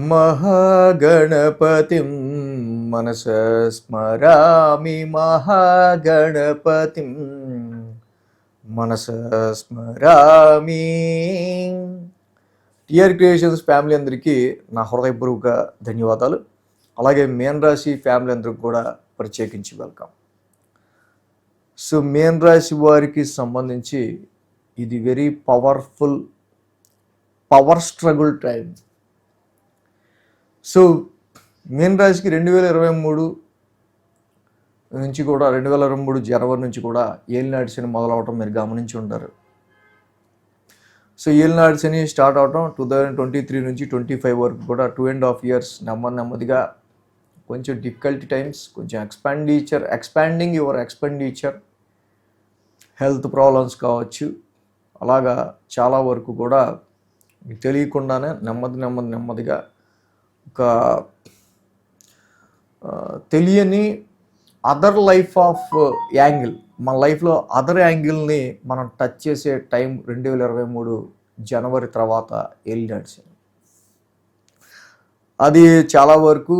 మహాగణపతిం మనసా స్మరామి మహాగణపతిం మనసా స్మరామి. TR creations family అందరికీ నా హృదయపూర్వక ధన్యవాదాలు. అలాగే మీన రాశి ఫ్యామిలీ అందరికి కూడా ప్రత్యేకించి వెల్కమ్. సో మీన రాశి వారికి సంబంధించి ఇది very power struggle time. So మీన రాశికి 2023 నుంచి కూడా 2023 జనవరి నుంచి కూడా ఏలినాటి శని మొదలవటం మీరు గమనించి ఉంటారు. సో ఏలినాటి శని స్టార్ట్ అవటం 2023 నుంచి 25 వరకు కూడా 2.5 years నెమ్మదిగా కొంచెం డిఫికల్టీ టైమ్స్, కొంచెం expanding your expenditure, health problems కావచ్చు. అలాగా చాలా వరకు కూడా మీకు తెలియకుండానే నెమ్మదిగా ఒక తెలియని అదర్ లైఫ్ ఆఫ్ యాంగిల్, మన లైఫ్లో అదర్ యాంగిల్ని మనం టచ్ చేసే టైం 2023 జనవరి తర్వాత ఏలినాటి శని. అది చాలా వరకు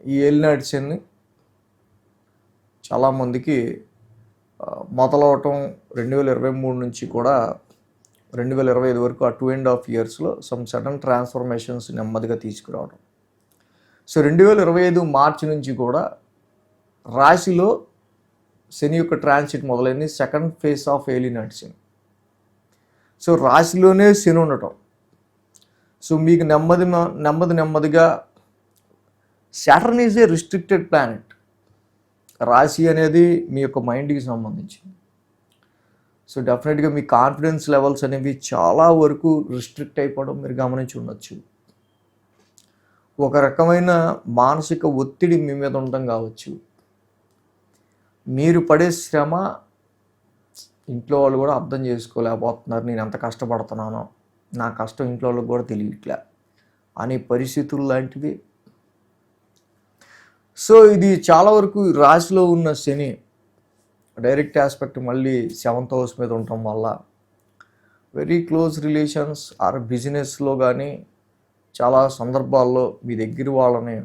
ఈ ఏలినాటి శని చాలామందికి మొదలవటం 2023 నుంచి కూడా 2025 వరకు ఆ 2.5 yearsలో సమ్ సడన్ ట్రాన్స్ఫర్మేషన్స్ నెమ్మదిగా తీసుకురావడం. సో 2025 మార్చి నుంచి కూడా రాశిలో శని యొక్క ట్రాన్సిట్ మొదలైంది, సెకండ్ ఫేజ్ ఆఫ్ ఏలినాటి శని. సో రాశిలోనే శని ఉండటం, సో మీకు నెమ్మదిగా Saturn is a restricted planet. రాశి అనేది మీ యొక్క మైండ్కి సంబంధించింది. సో డెఫినెట్గా మీ కాన్ఫిడెన్స్ లెవెల్స్ అనేవి చాలా వరకు రిస్ట్రిక్ట్ అయిపోవడం మీరు గమనించి ఉండొచ్చు. ఒక రకమైన మానసిక ఒత్తిడి మీ మీద ఉండడం కావచ్చు. మీరు పడే శ్రమ ఇంట్లో వాళ్ళు కూడా అర్థం చేసుకోలేకపోతున్నారు, నేను ఎంత కష్టపడుతున్నానో, నా కష్టం ఇంట్లో వాళ్ళకి కూడా తెలియట్లే అనే పరిస్థితులు లాంటివి. సో ఇది చాలా వరకు రాశిలో ఉన్న శని డైరెక్ట్ ఆస్పెక్ట్ మళ్ళీ 7th house మీద ఉండటం వల్ల వెరీ క్లోజ్ రిలేషన్స్ ఆర్ బిజినెస్లో కానీ చాలా సందర్భాల్లో మీ దగ్గర వాళ్ళని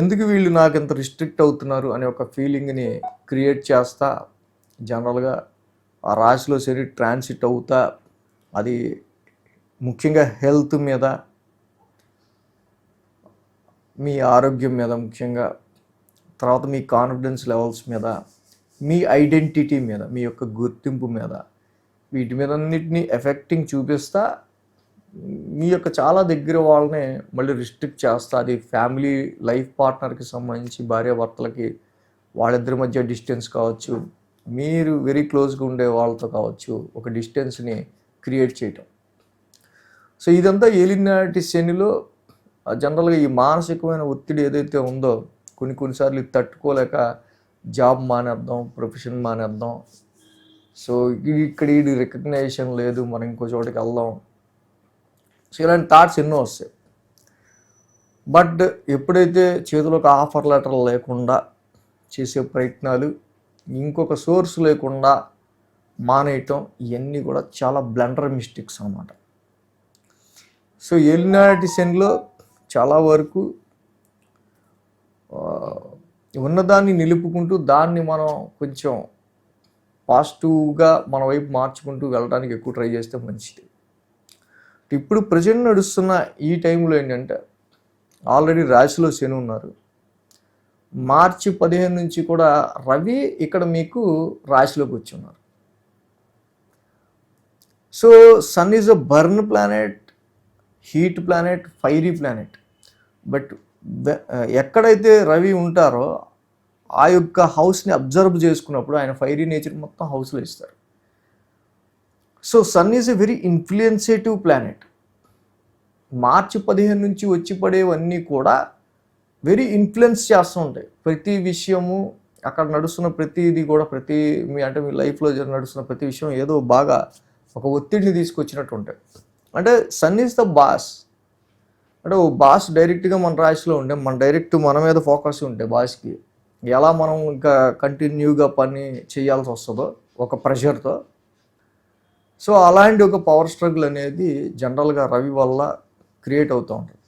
ఎందుకు వీళ్ళు నాకు ఎంత రిస్ట్రిక్ట్ అవుతున్నారు అనే ఒక ఫీలింగ్ని క్రియేట్ చేస్తా జనరల్గా ఆ రాశిలో శని ట్రాన్సిట్ అవుతా, అది ముఖ్యంగా హెల్త్ మీద, మీ ఆరోగ్యం మీద ముఖ్యంగా, తర్వాత మీ కాన్ఫిడెన్స్ లెవెల్స్ మీద, మీ ఐడెంటిటీ మీద, మీ యొక్క గుర్తింపు మీద, వీటి మీద అన్నిటినీ ఎఫెక్టింగ్ చూపిస్తా మీ యొక్క చాలా దగ్గర వాళ్ళని మళ్ళీ రిస్ట్రిక్ట్ చేస్తా. అది ఫ్యామిలీ లైఫ్ పార్ట్నర్కి సంబంధించి భార్యాభర్తలకి వాళ్ళిద్దరి మధ్య డిస్టెన్స్ కావచ్చు, మీరు వెరీ క్లోజ్గా ఉండే వాళ్ళతో కావచ్చు, ఒక డిస్టెన్స్ని క్రియేట్ చేయటం. సో ఇదంతా ఏలినాటి శనిలో జనరల్గా ఈ మానసికమైన ఒత్తిడి ఏదైతే ఉందో కొన్నిసార్లు ఇది తట్టుకోలేక జాబ్ మానేద్దాం, ప్రొఫెషన్ మానేద్దాం, సో ఇక్కడ రికగ్నైజేషన్ లేదు, మనం ఇంకో చోటికి వెళ్దాం, సో ఇలాంటి థాట్స్ ఎన్నో వస్తాయి. బట్ ఎప్పుడైతే చేతిలో ఒక ఆఫర్ లెటర్ లేకుండా చేసే ప్రయత్నాలు, ఇంకొక సోర్స్ లేకుండా మానేయటం, ఇవన్నీ కూడా చాలా బ్లండర్ మిస్టేక్స్ అన్నమాట. సో ఏలినాటి శనిలో చాలా వరకు ఉన్నదాన్ని నిలుపుకుంటూ దాన్ని మనం కొంచెం పాజిటివ్గా మన వైపు మార్చుకుంటూ వెళ్ళడానికి ఎక్కువ ట్రై చేస్తే మంచిది. ఇప్పుడు ప్రజెంట్ నడుస్తున్న ఈ టైంలో ఏంటంటే ఆల్రెడీ రాశిలో శని ఉన్నారు. మార్చి 15 నుంచి కూడా రవి ఇక్కడ మీకు రాశిలోకి వచ్చి ఉన్నారు. So sun is a burn planet, heat planet, fiery planet. But ఎక్కడైతే రవి ఉంటారో ఆ యొక్క హౌస్ని అబ్జర్వ్ చేసుకున్నప్పుడు ఆయన ఫైరీ నేచర్ మొత్తం హౌస్లో ఇస్తారు. So sun is a very influencative planet. మార్చి 15 నుంచి వచ్చి పడేవన్నీ కూడా వెరీ ఇన్ఫ్లుయెన్స్ చేస్తూ ఉంటాయి. ప్రతి విషయము అక్కడ నడుస్తున్న ప్రతిదీ కూడా అంటే మీ లైఫ్లో నడుస్తున్న ప్రతి విషయం ఏదో బాగా ఒక ఒత్తిడిని తీసుకొచ్చినట్టు ఉంటాయి. అంటే సన్ ఈజ్ ద బాస్. అంటే ఓ బాస్ డైరెక్ట్గా మన రాశిలో ఉంటే మన మీద ఫోకస్ ఉంటే బాస్కి ఎలా మనం ఇంకా కంటిన్యూగా పని చేయాల్సి వస్తుందో ఒక ప్రెషర్తో, సో అలాంటి ఒక పవర్ స్ట్రగుల్ అనేది జనరల్గా రవి వల్ల క్రియేట్ అవుతూ ఉంటుంది.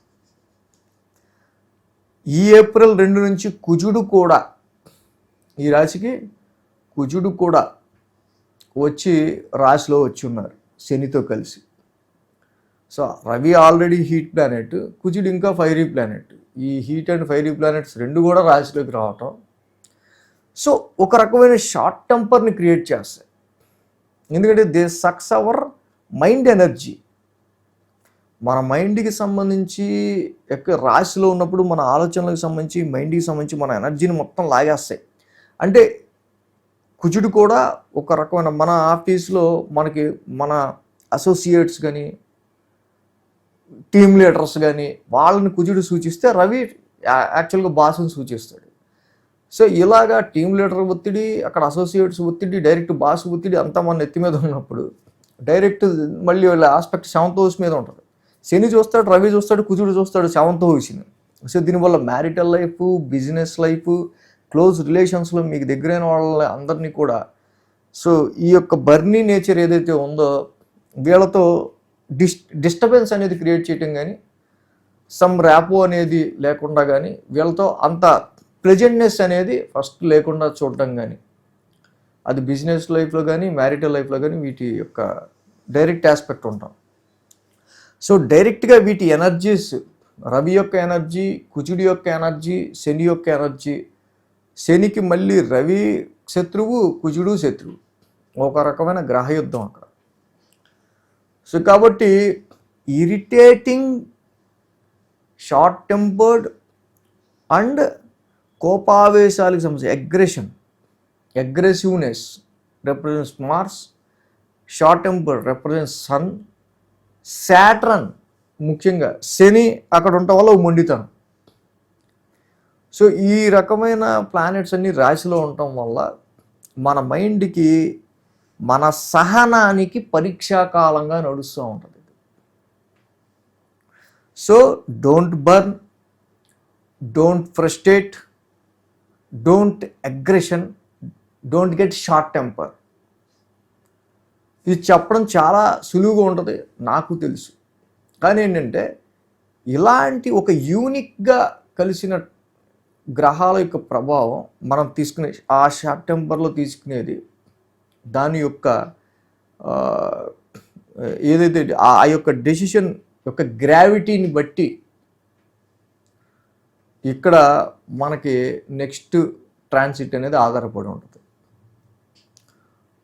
ఈ ఏప్రిల్ 2 నుంచి కుజుడు కూడా ఈ రాశికి కుజుడు కూడా వచ్చి రాశిలో వచ్చి ఉన్నారు శనితో కలిసి. So Ravi already heat planet, కుజుడు ఇంకా ఫైరీ ప్లానెట్. ఈ హీట్ అండ్ ఫైరీ ప్లానెట్స్ రెండు కూడా రాశిలోకి రావటం సో ఒక రకమైన షార్ట్ టెంపర్ని క్రియేట్ చేస్తాయి. ఎందుకంటే they sucks our mind energy. మన మైండ్కి సంబంధించి రాశిలో ఉన్నప్పుడు మన ఆలోచనలకు సంబంధించి మైండ్కి సంబంధించి మన ఎనర్జీని మొత్తం లాగేస్తాయి. అంటే కుజుడు కూడా ఒక రకమైన మన ఆఫీస్లో మనకి మన అసోసియేట్స్ కానీ టీమ్ లీడర్స్ కానీ వాళ్ళని కుజుడు సూచిస్తే రవి యాక్చువల్గా బాస్ని సూచిస్తాడు. సో ఇలాగా టీమ్ లీడర్ ఒత్తిడి, అక్కడ అసోసియేట్స్ ఒత్తిడి, డైరెక్ట్ బాస్ ఒత్తిడి అంతా మన ఎత్తి మీద ఉన్నప్పుడు డైరెక్ట్ మళ్ళీ వాళ్ళ ఆస్పెక్ట్ సెవెంత్ హౌస్ మీద ఉంటుంది. శని చూస్తాడు, రవి చూస్తాడు, కుజుడు చూస్తాడు సెవెంత్ హౌస్ని. సో దీనివల్ల marital life, business life, close రిలేషన్స్లో మీకు దగ్గరైన వాళ్ళ అందరినీ కూడా సో ఈ యొక్క బర్నీ నేచర్ ఏదైతే ఉందో వీళ్ళతో డిస్టర్బెన్స్ అనేది క్రియేట్ చేయటం కానీ, సమ్ ర్యాపో అనేది లేకుండా కానీ, వీళ్ళతో అంత ప్లెజెంట్నెస్ అనేది ఫస్ట్ లేకుండా చూడటం కానీ, అది బిజినెస్ లైఫ్లో కానీ మ్యారిటల్ లైఫ్లో కానీ వీటి యొక్క డైరెక్ట్ ఆస్పెక్ట్ ఉంటాం. సో డైరెక్ట్గా వీటి ఎనర్జీస్, రవి యొక్క ఎనర్జీ, కుజుడి యొక్క ఎనర్జీ, శని యొక్క ఎనర్జీ. శనికి మళ్ళీ రవి శత్రువు, కుజుడు శత్రువు, ఒక రకమైన గ్రహయుద్ధం అక్కడ. సో కాబట్టి ఇరిటేటింగ్, షార్ట్ టెంపర్డ్ అండ్ కోపావేశాలకు సంబంధించి aggressiveness represents Mars, short tempered represents sun, Saturn ముఖ్యంగా శని అక్కడ ఉండటం వల్ల మొండితనం. సో ఈ రకమైన ప్లానెట్స్ అన్ని రాశిలో ఉండటం వల్ల మన మైండ్కి, మన సహనానికి పరీక్షాకాలంగా నడుస్తూ ఉంటుంది. So don't burn, don't frustrate, don't aggression, don't get short temper. ఇది చెప్పడం చాలా సులువుగా ఉంటుంది, నాకు తెలుసు. కానీ ఏంటంటే ఇలాంటి ఒక యూనిక్గా కలిసిన గ్రహాల యొక్క ప్రభావం మనం తీసుకునే ఆ షార్ట్ టెంపర్లో తీసుకునేది దాని యొక్క ఏదైతే ఆ యొక్క డెసిషన్ యొక్క గ్రావిటీని బట్టి ఇక్కడ మనకి నెక్స్ట్ ట్రాన్సిట్ అనేది ఆధారపడి ఉంటుంది.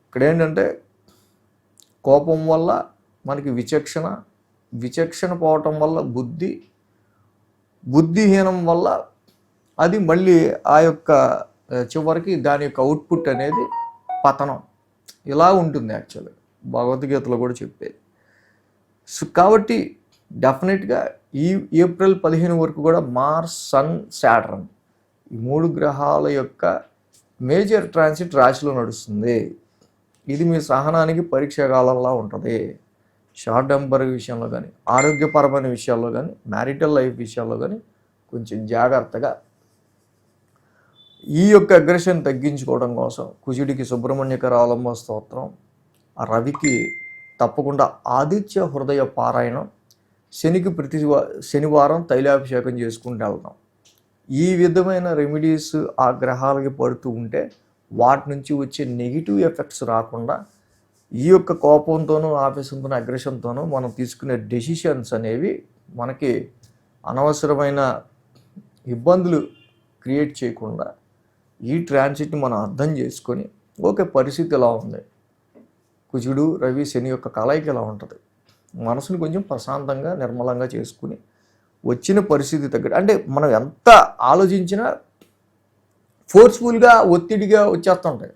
ఇక్కడ ఏంటంటే కోపం వల్ల మనకి విచక్షణ పోవటం వల్ల బుద్ధిహీనం వల్ల అది మళ్ళీ ఆ యొక్క చివరికి దాని యొక్క అవుట్పుట్ అనేది పతనం. ఇలా ఉంటుంది యాక్చువల్గా భగవద్గీతలో కూడా చెప్పేది. సో కాబట్టి డెఫినెట్గా ఈ ఏప్రిల్ 15 వరకు కూడా మార్స్, సన్, శాటర్న్ ఈ 3 గ్రహాల యొక్క మేజర్ ట్రాన్సిట్ రాశిలో నడుస్తుంది. ఇది మీ సహనానికి పరీక్షాకాలంలా ఉంటుంది. షార్ట్ టెంపర్ విషయంలో కానీ, ఆరోగ్యపరమైన విషయాల్లో కానీ, మ్యారిటల్ లైఫ్ విషయాల్లో కానీ కొంచెం జాగ్రత్తగా ఈ యొక్క అగ్రెషన్ తగ్గించుకోవడం కోసం కుజుడికి సుబ్రహ్మణ్యకర అవలంబ స్తోత్రం, ఆ రవికి తప్పకుండా ఆదిత్య హృదయ పారాయణం, శనికి ప్రతి శనివారం తైలాభిషేకం చేసుకుంటూ వెళ్తాం. ఈ విధమైన రెమెడీస్ ఆ గ్రహాలకి పడుతూ ఉంటే వాటి నుంచి వచ్చే నెగిటివ్ ఎఫెక్ట్స్ రాకుండా ఈ యొక్క కోపంతోనూ, ఆవేశంతోనూ, అగ్రెషన్తోనూ మనం తీసుకునే డెసిషన్స్ అనేవి మనకి అనవసరమైన ఇబ్బందులు క్రియేట్ చేయకుండా ఈ ట్రాన్సిట్ని మనం అర్థం చేసుకొని ఓకే పరిస్థితి ఎలా ఉంది, కుజుడు, రవి, శని యొక్క కలయిక ఎలా ఉంటుంది, మనసుని కొంచెం ప్రశాంతంగా నిర్మలంగా చేసుకుని వచ్చిన పరిస్థితి తగ్గట్టు, అంటే మనం ఎంత ఆలోచించినా ఫోర్స్ఫుల్గా ఒత్తిడిగా వచ్చేస్తుంటాయి.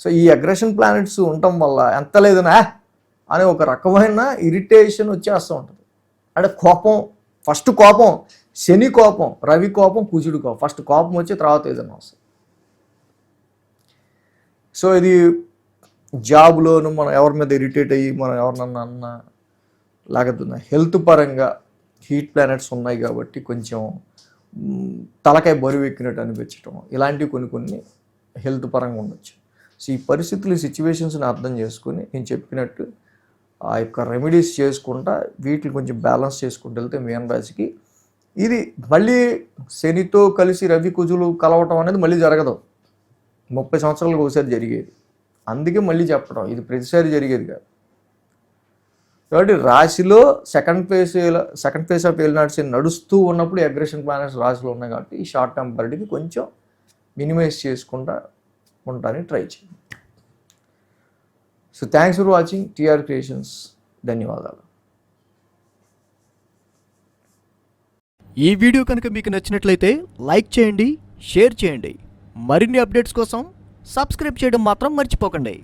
సో ఈ అగ్రెషన్ ప్లానెట్స్ ఉండటం వల్ల ఎంత లేదనా అనే ఒక రకమైన ఇరిటేషన్ వచ్చేస్తూ ఉంటుంది. అంటే కోపం, ఫస్ట్ కోపం, శని కోపం, రవి కోపం, కుజుడు కోపం, ఫస్ట్ కోపం వచ్చి తర్వాత ఏదైనా వస్తుంది. సో ఇది జాబ్లోను మనం ఎవరి మీద ఇరిటేట్ అయ్యి మనం ఎవరినన్నా అన్నా లేకపోతే హెల్త్ పరంగా హీట్ ప్లానెట్స్ ఉన్నాయి కాబట్టి కొంచెం తలకాయ బరువు ఎక్కినట్టు అనిపించడం, ఇలాంటివి కొన్ని హెల్త్ పరంగా ఉండొచ్చు. సో ఈ పరిస్థితులు, సిచ్యువేషన్స్ని అర్థం చేసుకుని నేను చెప్పినట్టు ఆ యొక్క రెమెడీస్ చేసుకుంటా వీటిని కొంచెం బ్యాలెన్స్ చేసుకుంటూ వెళ్తే మీన రాశికి ఇది మళ్ళీ శనితో కలిసి రవి కుజులు కలవటం అనేది మళ్ళీ జరగదు. 30 సంవత్సరాలకు ఒకసారి జరిగేది. అందుకే మళ్ళీ చెప్పడం, ఇది ప్రతిసారి జరిగేది కాదు. కాబట్టి రాశిలో సెకండ్ ఫేజ్ ఆఫ్ ఏలినాటి శని నడుస్తూ ఉన్నప్పుడు అగ్రెషన్ ప్లానెట్స్ రాశిలో ఉన్నాయి కాబట్టి ఈ షార్ట్ టెంపర్డ్కి కొంచెం మినిమైజ్ చేసుకుంటా ఉండడానికి ట్రై చేయండి. So thanks for watching TR creations. ధన్యవాదాలు. ఈ వీడియో కనుక మీకు నచ్చినట్లయితే లైక్ చేయండి, షేర్ చేయండి. మరిన్ని అప్డేట్స్ కోసం సబ్స్క్రైబ్ చేయడం మాత్రం మర్చిపోకండి.